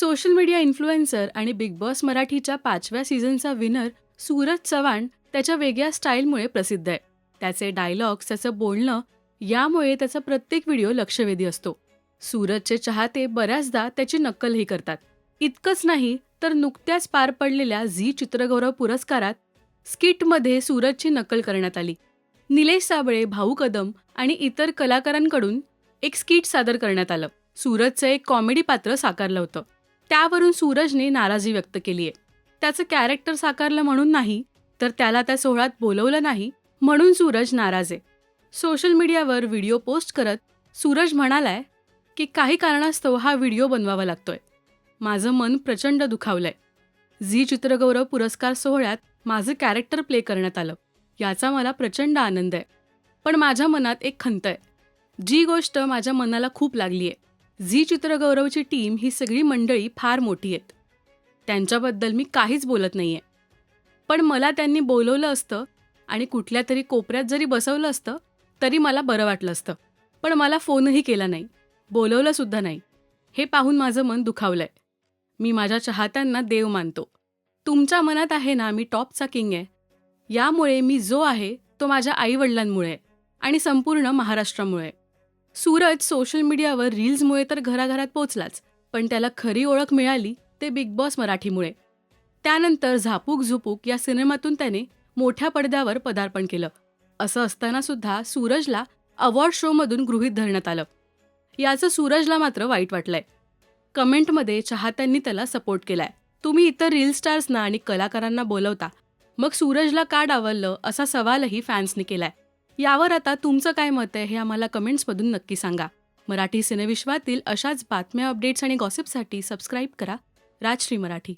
Social media influencer आणि big boss मराठीच्या 5व्या सीझनचा विनर सूरज चव्हाण त्याच्या वेगळ्या स्टाईलमुळे प्रसिद्ध आहे. त्याचे डायलॉग्स, त्याचं बोलणं यामुळे त्याचा प्रत्येक व्हिडिओ लक्षवेधी असतो. सूरजचे चाहते बऱ्याचदा त्याची नक्कलही करतात. इतकंच नाही तर नुकत्याच पार पडलेल्या झी चित्रगौरव पुरस्कारात स्किटमध्ये सूरजची नक्कल करण्यात आली. निलेश साबळे, भाऊ कदम आणि इतर कलाकारांकडून एक स्किट सादर करण्यात आलं. सूरजचं एक कॉमेडी पात्र साकारलं होतं. त्यावरून सूरजने नाराजी व्यक्त केली आहे. त्याचं कॅरेक्टर साकारलं म्हणून नाही, तर त्याला त्या सोहळ्यात बोलवलं नाही म्हणून सूरज नाराज आहे. सोशल मीडियावर व्हिडिओ पोस्ट करत सूरज म्हणालाय की काही कारणास्तव हा व्हिडिओ बनवावा लागतोय. माझं मन प्रचंड दुखावलंय. झी चित्रगौरव पुरस्कार सोहळ्यात माझं कॅरेक्टर प्ले करण्यात आलं. याचा मला प्रचंड आनंद आहे. पण माझ्या मनात एक खंत आहे. जी गोष्ट माझ्या मनाला खूप लागली आहे. झी चित्रगौरवची टीम ही सगळी मंडळी फार मोठी आहेत. त्यांच्याबद्दल मी काहीच बोलत नाहीये. पण मला त्यांनी बोलवलं असतं आणि कुठल्या तरी कोपऱ्यात जरी बसवलं असतं तरी मला बरं वाटलं असतं. पण मला फोनही केला नाही, बोलवलं सुद्धा नाही. हे पाहून माझं मन दुखावलंय. मी माझ्या चाहत्यांना देव मानतो. तुमच्या मनात आहे ना मी टॉपचा किंग आहे. यामुळे मी जो आहे तो माझ्या आईवडिलांमुळे आहे आणि संपूर्ण महाराष्ट्रामुळे. सूरज सोशल मीडियावर रील्समुळे तर घराघरात पोचलाच, पण त्याला खरी ओळख मिळाली ते बिग बॉस मराठीमुळे. त्यानंतर झापूक झुपूक या सिनेमातून त्याने मोठ्या पडद्यावर पदार्पण केलं. असं असताना सुद्धा सूरजला अवॉर्ड शोमधून गृहीत धरण्यात आलं. याचं सूरजला मात्र वाईट वाटलंय. कमेंटमध्ये चाहत्यांनी त्याला सपोर्ट केलाय. तुम्ही इतर रील स्टार्सना आणि कलाकारांना बोलवता, मग सूरजला का डावललं असा सवालही फॅन्सनी केलाय. यावर आता तुमचं काय मत आहे हे आम्हाला कमेंट्समधून नक्की सांगा. मराठी सिनेविश्वातील अशाच बातम्या, अपडेट्स आणि गॉसिपसाठी सबस्क्राईब करा राजश्री मराठी.